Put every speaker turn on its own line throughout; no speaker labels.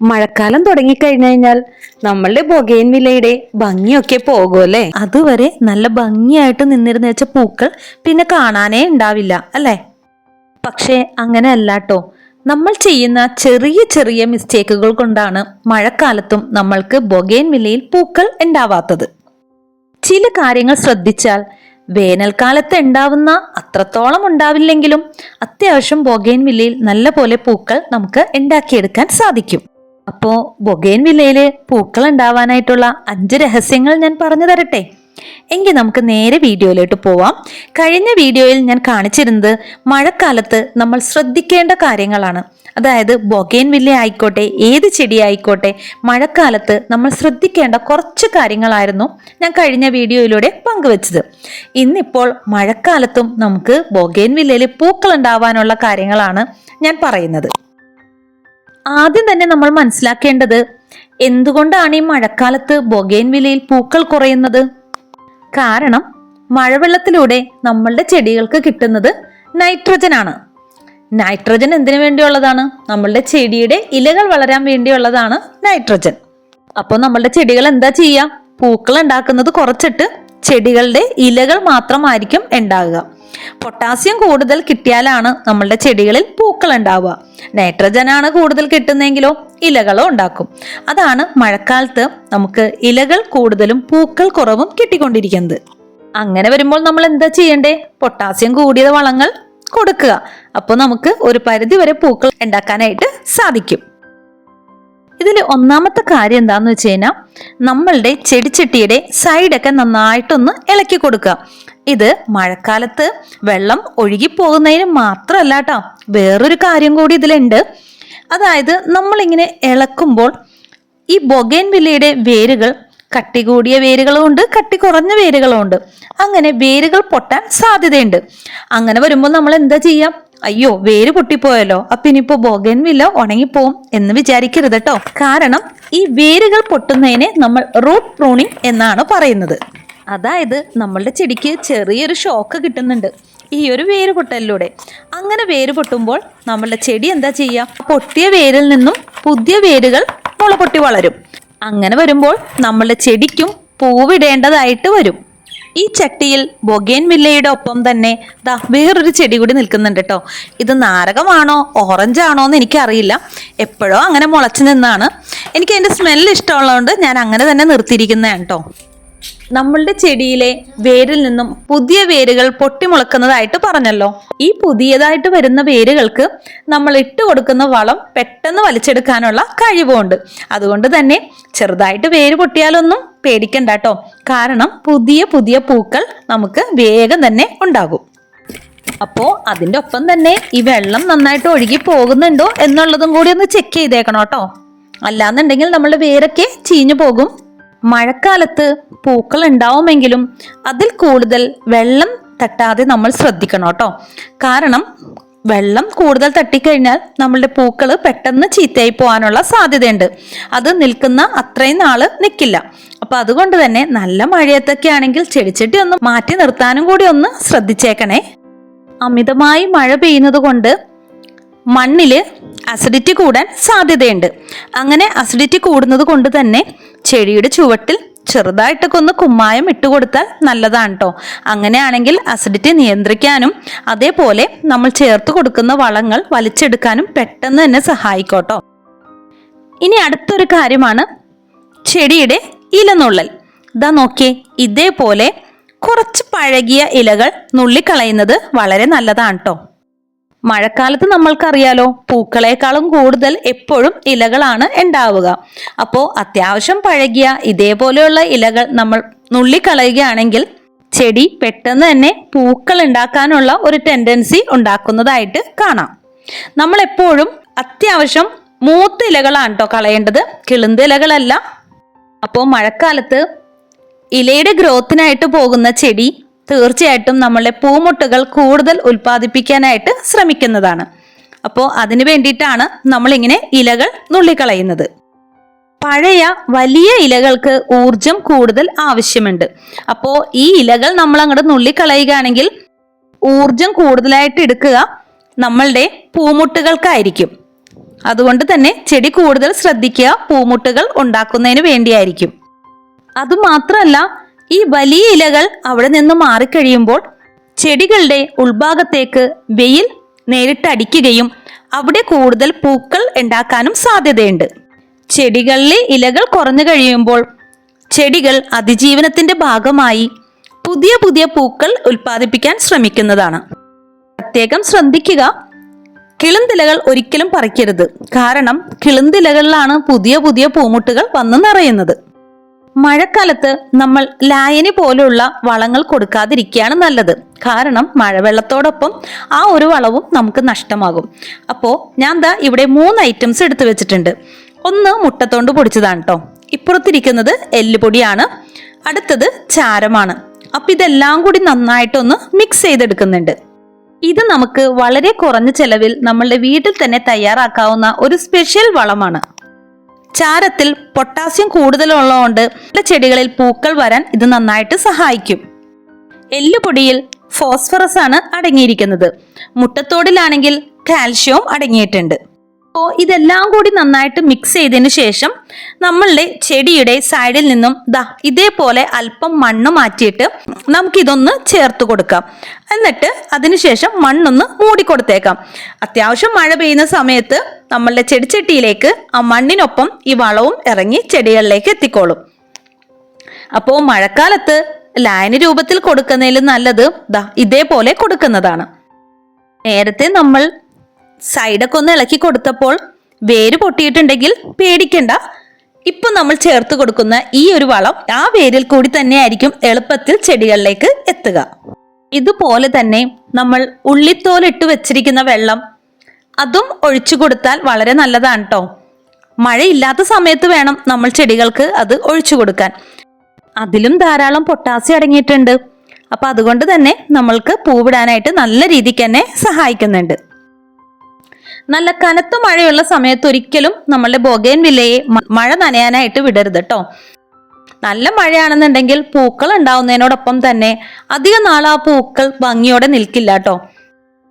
മഴക്കാലം തുടങ്ങിക്കഴിഞ്ഞാൽ നമ്മളുടെ ബൊഗെയിൻവില്ലയുടെ ഭംഗിയൊക്കെ പോകുമല്ലേ. അതുവരെ നല്ല ഭംഗിയായിട്ട് നിന്നിരുന്ന വെച്ച പൂക്കൾ പിന്നെ കാണാനേ ഉണ്ടാവില്ല അല്ലേ. പക്ഷേ അങ്ങനെ അല്ലാട്ടോ, നമ്മൾ ചെയ്യുന്ന ചെറിയ ചെറിയ മിസ്റ്റേക്കുകൾ കൊണ്ടാണ് മഴക്കാലത്തും നമ്മൾക്ക് ബൊഗെയിൻവില്ലയിൽ പൂക്കൾ ഉണ്ടാവാത്തത്. ചില കാര്യങ്ങൾ ശ്രദ്ധിച്ചാൽ വേനൽക്കാലത്ത് ഉണ്ടാവുന്ന അത്രത്തോളം ഉണ്ടാവില്ലെങ്കിലും അത്യാവശ്യം ബൊഗെയിൻവില്ലയിൽ നല്ല പോലെ പൂക്കൾ നമുക്ക് ഉണ്ടാക്കിയെടുക്കാൻ സാധിക്കും. അപ്പോ ബൊഗെയിൻവില്ലയില് പൂക്കൾ ഉണ്ടാവാനായിട്ടുള്ള 5 രഹസ്യങ്ങൾ ഞാൻ പറഞ്ഞു തരട്ടെ. എങ്കിൽ നമുക്ക് നേരെ വീഡിയോയിലോട്ട് പോവാം. കഴിഞ്ഞ വീഡിയോയിൽ ഞാൻ കാണിച്ചിരുന്നത് മഴക്കാലത്ത് നമ്മൾ ശ്രദ്ധിക്കേണ്ട കാര്യങ്ങളാണ്. അതായത് ബൊഗെയിൻവില്ല ആയിക്കോട്ടെ, ഏത് ചെടി ആയിക്കോട്ടെ, മഴക്കാലത്ത് നമ്മൾ ശ്രദ്ധിക്കേണ്ട കുറച്ച് കാര്യങ്ങളായിരുന്നു ഞാൻ കഴിഞ്ഞ വീഡിയോയിലൂടെ പങ്കുവച്ചത്. ഇന്നിപ്പോൾ മഴക്കാലത്തും നമുക്ക് ബൊഗെയിൻവില്ലയിൽ പൂക്കൾ ഉണ്ടാവാനുള്ള കാര്യങ്ങളാണ് ഞാൻ പറയുന്നത്. ആദ്യം തന്നെ നമ്മൾ മനസ്സിലാക്കേണ്ടത്, എന്തുകൊണ്ടാണ് ഈ മഴക്കാലത്ത് ബൊഗെയിൻവില്ലയിൽ പൂക്കൾ കുറയുന്നത്? കാരണം മഴവെള്ളത്തിലൂടെ നമ്മളുടെ ചെടികൾക്ക് കിട്ടുന്നത് നൈട്രജൻ ആണ്. നൈട്രജൻ എന്തിനു വേണ്ടിയുള്ളതാണ്? നമ്മളുടെ ചെടിയുടെ ഇലകൾ വളരാൻ വേണ്ടിയുള്ളതാണ് നൈട്രജൻ. അപ്പോൾ നമ്മളുടെ ചെടികൾ എന്താ ചെയ്യുക? പൂക്കൾ ഉണ്ടാക്കുന്നത് കുറച്ചിട്ട് ചെടികളുടെ ഇലകൾ മാത്രമായിരിക്കും ഉണ്ടാകുക. പൊട്ടാസ്യം കൂടുതൽ കിട്ടിയാലാണ് നമ്മളുടെ ചെടികളിൽ പൂക്കൾ ഉണ്ടാവുക. നൈട്രജൻ ആണ് കൂടുതൽ കിട്ടുന്നെങ്കിലോ ഇലകളോ ഉണ്ടാക്കും. അതാണ് മഴക്കാലത്ത് നമുക്ക് ഇലകൾ കൂടുതലും പൂക്കൾ കുറവും കിട്ടിക്കൊണ്ടിരിക്കുന്നത്. അങ്ങനെ വരുമ്പോൾ നമ്മൾ എന്താ ചെയ്യണ്ടേ? പൊട്ടാസ്യം കൂടിയ വളങ്ങൾ കൊടുക്കുക. അപ്പോൾ നമുക്ക് ഒരു പരിധി വരെ പൂക്കൾ ഉണ്ടാക്കാനായിട്ട് സാധിക്കും. ഇതിൽ ഒന്നാമത്തെ കാര്യം എന്താന്ന് വെച്ച് കഴിഞ്ഞാൽ, നമ്മളുടെ ചെടിച്ചട്ടിയുടെ സൈഡൊക്കെ നന്നായിട്ടൊന്ന് ഇളക്കി കൊടുക്കുക. ഇത് മഴക്കാലത്ത് വെള്ളം ഒഴുകിപ്പോകുന്നതിന് മാത്രമല്ല കേട്ടോ, വേറൊരു കാര്യം കൂടി ഇതിലുണ്ട്. അതായത് നമ്മളിങ്ങനെ ഇളക്കുമ്പോൾ ഈ ബൊഗെയിൻവില്ലയുടെ വേരുകൾ കട്ടി കൂടിയ വേരുകളും ഉണ്ട്, കട്ടി കുറഞ്ഞ വേരുകളും ഉണ്ട്. അങ്ങനെ വേരുകൾ പൊട്ടാൻ സാധ്യതയുണ്ട്. അങ്ങനെ വരുമ്പോൾ നമ്മൾ എന്താ ചെയ്യാം? അയ്യോ, വേര് പൊട്ടിപ്പോയല്ലോ, അപ്പൊ ഇനിയിപ്പോ ബൊഗെയിൻവില്ല ഉണങ്ങിപ്പോവും എന്ന് വിചാരിക്കരുത് കേട്ടോ. കാരണം ഈ വേരുകൾ പൊട്ടുന്നതിനെ നമ്മൾ റൂട്ട് പ്രൂണിങ് എന്നാണ് പറയുന്നത്. അതായത് നമ്മളുടെ ചെടിക്ക് ചെറിയൊരു ഷോക്ക് കിട്ടുന്നുണ്ട് ഈ ഒരു വേര് പൊട്ടലിലൂടെ. അങ്ങനെ വേര് പൊട്ടുമ്പോൾ നമ്മളുടെ ചെടി എന്താ ചെയ്യുക? പൊട്ടിയ വേരിൽ നിന്നും പുതിയ വേരുകൾ മുളപൊട്ടി വളരും. അങ്ങനെ വരുമ്പോൾ നമ്മളുടെ ചെടിക്കും പൂവിടേണ്ടതായിട്ട് വരും. ഈ ചട്ടിയിൽ ബൊഗെയിൻവില്ലയുടെ ഒപ്പം തന്നെ വേറൊരു ചെടി കൂടി നിൽക്കുന്നുണ്ട് കേട്ടോ. ഇത് നാരകമാണോ ഓറഞ്ച് ആണോ എന്ന് എനിക്കറിയില്ല. എപ്പോഴോ അങ്ങനെ മുളച്ചു നിന്നാണ്. എനിക്ക് അതിൻ്റെ സ്മെല്ല് ഇഷ്ടമുള്ളതുകൊണ്ട് ഞാൻ അങ്ങനെ തന്നെ നിർത്തിയിരിക്കുന്നതാണ് കേട്ടോ. നമ്മളുടെ ചെടിയിലെ വേരിൽ നിന്നും പുതിയ വേരുകൾ പൊട്ടിമുളക്കുന്നതായിട്ട് പറഞ്ഞല്ലോ. ഈ പുതിയതായിട്ട് വരുന്ന വേരുകൾക്ക് നമ്മൾ ഇട്ട് കൊടുക്കുന്ന വളം പെട്ടെന്ന് വലിച്ചെടുക്കാനുള്ള കഴിവുണ്ട്. അതുകൊണ്ട് തന്നെ ചെറുതായിട്ട് വേര് പൊട്ടിയാലൊന്നും പേടിക്കണ്ട കേട്ടോ. കാരണം പുതിയ പുതിയ പൂക്കൾ നമുക്ക് വേഗം തന്നെ ഉണ്ടാകും. അപ്പോൾ അതിൻ്റെ ഒപ്പം തന്നെ ഈ വെള്ളം നന്നായിട്ട് ഒഴുകി പോകുന്നുണ്ടോ എന്നുള്ളതും കൂടി ഒന്ന് ചെക്ക് ചെയ്തേക്കണം കേട്ടോ. അല്ലാന്നുണ്ടെങ്കിൽ നമ്മളുടെ വേരൊക്കെ ചീഞ്ഞു പോകും. മഴക്കാലത്ത് പൂക്കൾ ഉണ്ടാവുമെങ്കിലും അതിൽ കൂടുതൽ വെള്ളം തട്ടാതെ നമ്മൾ ശ്രദ്ധിക്കണം കേട്ടോ. കാരണം വെള്ളം കൂടുതൽ തട്ടിക്കഴിഞ്ഞാൽ നമ്മളുടെ പൂക്കൾ പെട്ടെന്ന് ചീത്തയായി പോകാനുള്ള സാധ്യതയുണ്ട്. അത് നിൽക്കുന്ന അത്രയും നാള് നിൽക്കില്ല. അപ്പൊ അതുകൊണ്ട് തന്നെ നല്ല മഴയത്തൊക്കെ ആണെങ്കിൽ ചെടിച്ചട്ടി ഒന്ന് മാറ്റി നിർത്താനും കൂടി ഒന്ന് ശ്രദ്ധിച്ചേക്കണേ. അമിതമായി മഴ പെയ്യുന്നത് കൊണ്ട് മണ്ണില് അസിഡിറ്റി കൂടാൻ സാധ്യതയുണ്ട്. അങ്ങനെ അസിഡിറ്റി കൂടുന്നത് കൊണ്ട് തന്നെ ചെടിയുടെ ചുവട്ടിൽ ചെറുതായിട്ടൊക്കെ ഒന്ന് കുമ്മായം ഇട്ടുകൊടുത്താൽ നല്ലതാണ് കേട്ടോ. അങ്ങനെയാണെങ്കിൽ അസിഡിറ്റി നിയന്ത്രിക്കാനും അതേപോലെ നമ്മൾ ചേർത്ത് കൊടുക്കുന്ന വളങ്ങൾ വലിച്ചെടുക്കാനും പെട്ടെന്ന് തന്നെ സഹായിക്കോട്ടോ. ഇനി അടുത്തൊരു കാര്യമാണ് ചെടിയുടെ ഇലനുള്ളൽ. ഇതാ നോക്കിയേ, ഇതേപോലെ കുറച്ച് പഴകിയ ഇലകൾ നുള്ളിക്കളയുന്നത് വളരെ നല്ലതാണ് കേട്ടോ. മഴക്കാലത്ത് നമ്മൾക്കറിയാലോ, പൂക്കളെക്കാളും കൂടുതൽ എപ്പോഴും ഇലകളാണ് ഉണ്ടാവുക. അപ്പോൾ അത്യാവശ്യം പഴകിയ ഇതേപോലെയുള്ള ഇലകൾ നമ്മൾ നുള്ളിക്കളയുകയാണെങ്കിൽ ചെടി പെട്ടെന്ന് തന്നെ പൂക്കൾ ഉണ്ടാക്കാനുള്ള ഒരു ടെൻഡൻസി ഉണ്ടാക്കുന്നതായിട്ട് കാണാം. നമ്മൾ എപ്പോഴും അത്യാവശ്യം മൂത്ത ഇലകളാണ് കേട്ടോ കളയേണ്ടത്, കിളുന്ത ഇലകളല്ല. അപ്പോൾ മഴക്കാലത്ത് ഇലയുടെ ഗ്രോത്തിനായിട്ട് പോകുന്ന ചെടി തീർച്ചയായിട്ടും നമ്മളുടെ പൂമുട്ടുകൾ കൂടുതൽ ഉൽപ്പാദിപ്പിക്കാനായിട്ട് ശ്രമിക്കുന്നതാണ്. അപ്പോൾ അതിനു വേണ്ടിയിട്ടാണ് നമ്മളിങ്ങനെ ഇലകൾ നുള്ളിക്കളയുന്നത്. പഴയ വലിയ ഇലകൾക്ക് ഊർജം കൂടുതൽ ആവശ്യമുണ്ട്. അപ്പോൾ ഈ ഇലകൾ നമ്മൾ അങ്ങോട്ട് നുള്ളിക്കളയുകയാണെങ്കിൽ ഊർജം കൂടുതലായിട്ട് എടുക്കുക നമ്മളുടെ പൂമുട്ടുകൾക്കായിരിക്കും. അതുകൊണ്ട് തന്നെ ചെടി കൂടുതൽ ശ്രദ്ധിക്കുക പൂമുട്ടുകൾ ഉണ്ടാക്കുന്നതിന് വേണ്ടിയായിരിക്കും. അതുമാത്രമല്ല, ഈ വലിയ ഇലകൾ അവിടെ നിന്ന് മാറിക്കഴിയുമ്പോൾ ചെടികളുടെ ഉൾഭാഗത്തേക്ക് വെയിൽ നേരിട്ട് അടിക്കുകയും അവിടെ കൂടുതൽ പൂക്കൾ ഉണ്ടാക്കാനും സാധ്യതയുണ്ട്. ചെടികളിലെ ഇലകൾ കുറഞ്ഞു കഴിയുമ്പോൾ ചെടികൾ അതിജീവനത്തിന്റെ ഭാഗമായി പുതിയ പുതിയ പൂക്കൾ ഉൽപ്പാദിപ്പിക്കാൻ ശ്രമിക്കുന്നതാണ്. പ്രത്യേകം ശ്രദ്ധിക്കുക, കിളുന്തിലകൾ ഒരിക്കലും പറിക്കരുത്. കാരണം കിളുന്തിലകളിലാണ് പുതിയ പുതിയ പൂമുട്ടുകൾ വന്ന് നിറയുന്നത്. മഴക്കാലത്ത് നമ്മൾ ലായനി പോലുള്ള വളങ്ങൾ കൊടുക്കാതിരിക്കുകയാണ് നല്ലത്. കാരണം മഴവെള്ളത്തോടൊപ്പം ആ ഒരു വളവും നമുക്ക് നഷ്ടമാകും. അപ്പോൾ ഞാൻ ഇവിടെ 3 ഐറ്റംസ് എടുത്തു വെച്ചിട്ടുണ്ട്. ഒന്ന് മുട്ടത്തോണ്ട് പൊടിച്ചതാണ് കേട്ടോ. ഇപ്പുറത്തിരിക്കുന്നത് എല്ലുപൊടിയാണ്. അടുത്തത് ചാരമാണ്. അപ്പൊ ഇതെല്ലാം കൂടി നന്നായിട്ടൊന്ന് മിക്സ് ചെയ്തെടുക്കുന്നുണ്ട്. ഇത് നമുക്ക് വളരെ കുറഞ്ഞ ചെലവിൽ നമ്മളുടെ വീട്ടിൽ തന്നെ തയ്യാറാക്കാവുന്ന ഒരു സ്പെഷ്യൽ വളമാണ്. ചാരത്തിൽ പൊട്ടാസ്യം കൂടുതലുള്ളതുകൊണ്ട് ചെടികളിൽ പൂക്കൾ വരാൻ ഇത് നന്നായിട്ട് സഹായിക്കും. എല്ലുപൊടിയിൽ ഫോസ്ഫറസ് ആണ് അടങ്ങിയിരിക്കുന്നത്. മുട്ടത്തോടിലാണെങ്കിൽ കാൽഷ്യവും അടങ്ങിയിട്ടുണ്ട്. അപ്പോൾ ഇതെല്ലാം കൂടി നന്നായിട്ട് മിക്സ് ചെയ്തതിന് ശേഷം നമ്മളുടെ ചെടിയുടെ സൈഡിൽ നിന്നും ഇതേപോലെ അല്പം മണ്ണ് മാറ്റിയിട്ട് നമുക്കിതൊന്ന് ചേർത്ത് കൊടുക്കാം. എന്നിട്ട് അതിനുശേഷം മണ്ണൊന്ന് മൂടിക്കൊടുത്തേക്കാം. അത്യാവശ്യം മഴ പെയ്യുന്ന സമയത്ത് നമ്മളുടെ ചെടിച്ചട്ടിയിലേക്ക് ആ മണ്ണിനൊപ്പം ഈ വളവും ഇറങ്ങി ചെടികളിലേക്ക് എത്തിക്കോളും. അപ്പോൾ മഴക്കാലത്ത് ലായനി രൂപത്തിൽ കൊടുക്കുന്നതിൽ നല്ലത് ഇതേപോലെ കൊടുക്കുന്നതാണ്. നേരത്തെ നമ്മൾ സൈഡൊക്കെ ഒന്ന് ഇളക്കി കൊടുത്തപ്പോൾ വേര് പൊട്ടിയിട്ടുണ്ടെങ്കിൽ പേടിക്കണ്ട. ഇപ്പൊ നമ്മൾ ചേർത്ത് കൊടുക്കുന്ന ഈ ഒരു വളം ആ വേരിൽ കൂടി തന്നെയായിരിക്കും എളുപ്പത്തിൽ ചെടികളിലേക്ക് എത്തുക. ഇതുപോലെ തന്നെ നമ്മൾ ഉള്ളിത്തോലിട്ട് വെച്ചിരിക്കുന്ന വെള്ളം അതും ഒഴിച്ചു കൊടുത്താൽ വളരെ നല്ലതാണ് കേട്ടോ. മഴയില്ലാത്ത സമയത്ത് വേണം നമ്മൾ ചെടികൾക്ക് അത് ഒഴിച്ചു കൊടുക്കാൻ. അതിലും ധാരാളം പൊട്ടാസ്യം അടങ്ങിയിട്ടുണ്ട്. അപ്പൊ അതുകൊണ്ട് തന്നെ നമ്മൾക്ക് പൂവിടാനായിട്ട് നല്ല രീതിക്ക് തന്നെ സഹായിക്കുന്നുണ്ട്. നല്ല കനത്ത മഴയുള്ള സമയത്ത് ഒരിക്കലും നമ്മളുടെ ബൊഗെയിൻവില്ലയെ മഴ നനയാനായിട്ട് വിടരുത് കേട്ടോ. നല്ല മഴയാണെന്നുണ്ടെങ്കിൽ പൂക്കൾ ഉണ്ടാവുന്നതിനോടൊപ്പം തന്നെ അധിക നാൾ ആ പൂക്കൾ ഭംഗിയോടെ നിൽക്കില്ല കേട്ടോ.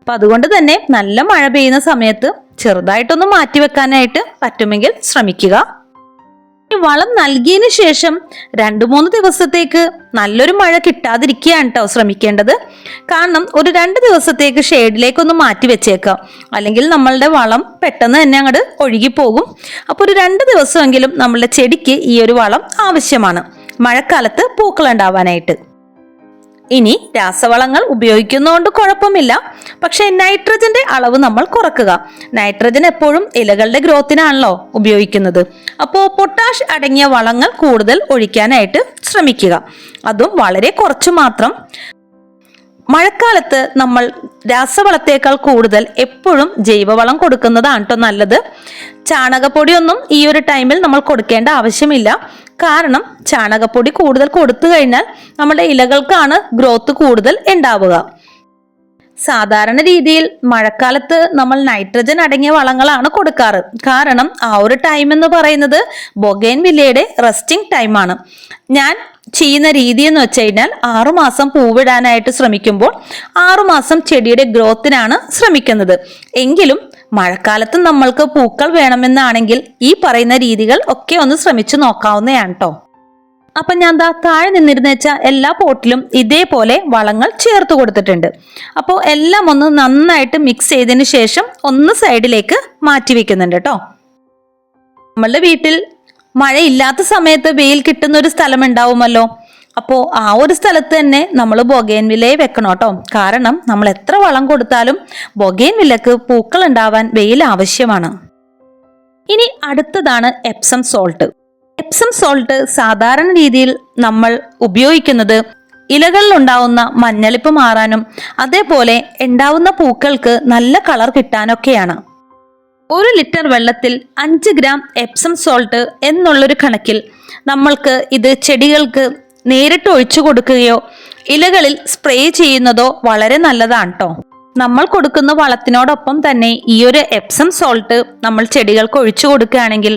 അപ്പൊ അതുകൊണ്ട് തന്നെ നല്ല മഴ പെയ്യുന്ന സമയത്ത് ചെറുതായിട്ടൊന്ന് മാറ്റി വെക്കാനായിട്ട് പറ്റുമെങ്കിൽ ശ്രമിക്കുക. വളം നൽകിയതിനു ശേഷം 2-3 ദിവസത്തേക്ക് നല്ലൊരു മഴ കിട്ടാതിരിക്കുകയാണ് കേട്ടോ ശ്രമിക്കേണ്ടത്. കാരണം ഒരു 2 ദിവസത്തേക്ക് ഷെയ്ഡിലേക്കൊന്ന് മാറ്റി വെച്ചേക്കാം. അല്ലെങ്കിൽ നമ്മളുടെ വളം പെട്ടെന്ന് തന്നെ അങ്ങോട്ട് ഒഴുകിപ്പോകും. അപ്പോൾ ഒരു 2 ദിവസമെങ്കിലും നമ്മളുടെ ചെടിക്ക് ഈ ഒരു വളം ആവശ്യമാണ് മഴക്കാലത്ത് പൂക്കൾ ഉണ്ടാവാനായിട്ട്. ഇനി രാസവളങ്ങൾ ഉപയോഗിക്കുന്നതുകൊണ്ട് കുഴപ്പമില്ല. പക്ഷെ നൈട്രജന്റെ അളവ് നമ്മൾ കുറക്കുക. നൈട്രജൻ എപ്പോഴും ഇലകളുടെ ഗ്രോത്തിനാണല്ലോ ഉപയോഗിക്കുന്നത്. അപ്പോൾ പൊട്ടാഷ് അടങ്ങിയ വളങ്ങൾ കൂടുതൽ ഒഴിക്കാനായിട്ട് ശ്രമിക്കുക. അതും വളരെ കുറച്ച് മാത്രം. മഴക്കാലത്ത് നമ്മൾ രാസവളത്തേക്കാൾ കൂടുതൽ എപ്പോഴും ജൈവവളം കൊടുക്കുന്നതാണ് കേട്ടോ നല്ലത്. ചാണകപ്പൊടിയൊന്നും ഈ ഒരു ടൈമിൽ നമ്മൾ കൊടുക്കേണ്ട ആവശ്യമില്ല. കാരണം ചാണകപ്പൊടി കൂടുതൽ കൊടുത്തു കഴിഞ്ഞാൽ നമ്മുടെ ഇലകൾക്കാണ് ഗ്രോത്ത് കൂടുതൽ ഉണ്ടാവുക. സാധാരണ രീതിയിൽ മഴക്കാലത്ത് നമ്മൾ നൈട്രജൻ അടങ്ങിയ വളങ്ങളാണ് കൊടുക്കാറ്. കാരണം ആ ഒരു ടൈം എന്ന് പറയുന്നത് ബൊഗെയിൻവില്ലയുടെ റെസ്റ്റിംഗ് ടൈമാണ്. ഞാൻ ചെയ്യുന്ന രീതി എന്ന് വെച്ച് കഴിഞ്ഞാൽ 6 മാസം പൂവിടാനായിട്ട് ശ്രമിക്കുമ്പോൾ 6 മാസം ചെടിയുടെ ഗ്രോത്തിനാണ് ശ്രമിക്കുന്നത്. എങ്കിലും മഴക്കാലത്ത് നമ്മൾക്ക് പൂക്കൾ വേണമെന്നാണെങ്കിൽ ഈ പറയുന്ന രീതികൾ ഒക്കെ ഒന്ന് ശ്രമിച്ചു നോക്കാവുന്നതാണ് കേട്ടോ. അപ്പൊ ഞാൻ താഴെ നിന്നിരുന്ന് വെച്ചാൽ എല്ലാ പോട്ടിലും ഇതേപോലെ വളങ്ങൾ ചേർത്ത് കൊടുത്തിട്ടുണ്ട്. അപ്പോൾ എല്ലാം ഒന്ന് നന്നായിട്ട് മിക്സ് ചെയ്തതിന് ശേഷം ഒന്ന് സൈഡിലേക്ക് മാറ്റി വെക്കുന്നുണ്ട് കേട്ടോ. നമ്മളുടെ വീട്ടിൽ മഴയില്ലാത്ത സമയത്ത് വെയിൽ കിട്ടുന്ന ഒരു സ്ഥലം ഉണ്ടാവുമല്ലോ. അപ്പോൾ ആ ഒരു സ്ഥലത്ത് തന്നെ നമ്മൾ ബൊഗെയിൻവില്ലയെ വെക്കണം കേട്ടോ. കാരണം നമ്മൾ എത്ര വളം കൊടുത്താലും ബൊഗെയിൻവില്ലക്ക് പൂക്കൾ ഉണ്ടാവാൻ വെയിൽ ആവശ്യമാണ്. ഇനി അടുത്തതാണ് എപ്സം സോൾട്ട്. എപ്സം സോൾട്ട് സാധാരണ രീതിയിൽ നമ്മൾ ഉപയോഗിക്കുന്നത് ഇലകളിൽ ഉണ്ടാവുന്ന മഞ്ഞളിപ്പ് മാറാനും അതേപോലെ ഉണ്ടാവുന്ന പൂക്കൾക്ക് നല്ല കളർ കിട്ടാനൊക്കെയാണ്. 1 ലിറ്റർ വെള്ളത്തിൽ 5 ഗ്രാം എപ്സം സോൾട്ട് എന്നുള്ളൊരു കണക്കിൽ നമ്മൾക്ക് ഇത് ചെടികൾക്ക് നേരിട്ട് ഒഴിച്ചു കൊടുക്കുകയോ ഇലകളിൽ സ്പ്രേ ചെയ്യുന്നതോ വളരെ നല്ലതാണ് കേട്ടോ. നമ്മൾ കൊടുക്കുന്ന വളത്തിനോടൊപ്പം തന്നെ ഈ ഒരു എപ്സം സോൾട്ട് നമ്മൾ ചെടികൾക്ക് ഒഴിച്ചു കൊടുക്കുകയാണെങ്കിൽ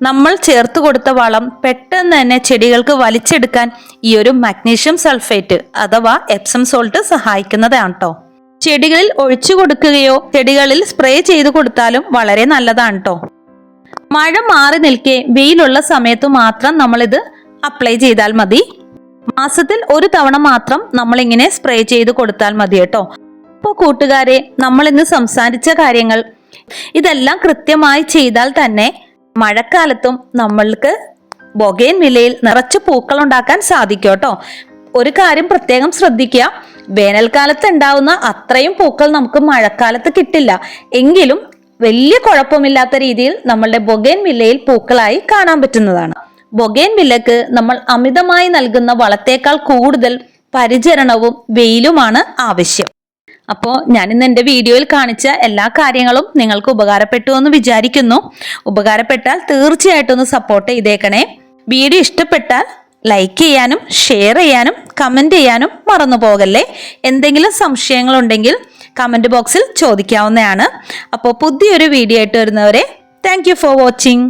നമ്മൾ ചേർത്ത് കൊടുത്ത വളം പെട്ടെന്ന് തന്നെ ചെടികൾക്ക് വലിച്ചെടുക്കാൻ ഈ ഒരു മഗ്നീഷ്യം സൾഫേറ്റ് അഥവാ എപ്സം സോൾട്ട് സഹായിക്കുന്നതാണ് കേട്ടോ. ചെടികളിൽ ഒഴിച്ചു കൊടുക്കുകയോ ചെടികളിൽ സ്പ്രേ ചെയ്ത് കൊടുത്താലും വളരെ നല്ലതാണ് കേട്ടോ. മഴ മാറി നിൽക്കെ വെയിലുള്ള സമയത്ത് മാത്രം നമ്മളിത് അപ്ലൈ ചെയ്താൽ മതി. മാസത്തിൽ ഒരു തവണ മാത്രം നമ്മളിങ്ങനെ സ്പ്രേ ചെയ്ത് കൊടുത്താൽ മതി കേട്ടോ. അപ്പോൾ കൂട്ടുകാരെ, നമ്മൾ ഇന്ന് സംസാരിച്ച കാര്യങ്ങൾ ഇതെല്ലാം കൃത്യമായി ചെയ്താൽ തന്നെ മഴക്കാലത്തും നമ്മൾക്ക് ബൊഗെയിൻവില്ലയിൽ നിറച്ച് പൂക്കൾ ഉണ്ടാക്കാൻ സാധിക്കും കേട്ടോ. ഒരു കാര്യം പ്രത്യേകം ശ്രദ്ധിക്കുക, വേനൽക്കാലത്ത് ഉണ്ടാവുന്ന അത്രയും പൂക്കൾ നമുക്ക് മഴക്കാലത്ത് കിട്ടില്ല. എങ്കിലും വലിയ കുഴപ്പമില്ലാത്ത രീതിയിൽ നമ്മളുടെ ബൊഗെയിൻവില്ലയിൽ പൂക്കളായി കാണാൻ പറ്റുന്നതാണ്. ബൊഗെയിൻവില്ലക്ക് നമ്മൾ അമിതമായി നൽകുന്ന വളത്തേക്കാൾ കൂടുതൽ പരിചരണവും വെയിലുമാണ് ആവശ്യം. അപ്പോൾ ഞാൻ ഇന്ന് എൻ്റെ വീഡിയോയിൽ കാണിച്ച എല്ലാ കാര്യങ്ങളും നിങ്ങൾക്ക് ഉപകാരപ്പെട്ടു എന്ന് വിചാരിക്കുന്നു. ഉപകാരപ്പെട്ടാൽ തീർച്ചയായിട്ടും ഒന്ന് സപ്പോർട്ട് ചെയ്തേക്കണേ. വീഡിയോ ഇഷ്ടപ്പെട്ടാൽ ലൈക്ക് ചെയ്യാനും ഷെയർ ചെയ്യാനും കമൻറ്റ് ചെയ്യാനും മറന്നു പോകല്ലേ. എന്തെങ്കിലും സംശയങ്ങളുണ്ടെങ്കിൽ കമൻറ്റ് ബോക്സിൽ ചോദിക്കാവുന്നതാണ്. അപ്പോൾ പുതിയൊരു വീഡിയോ ആയിട്ട് വരുന്നവരെ താങ്ക് യു ഫോർ വാച്ചിങ്.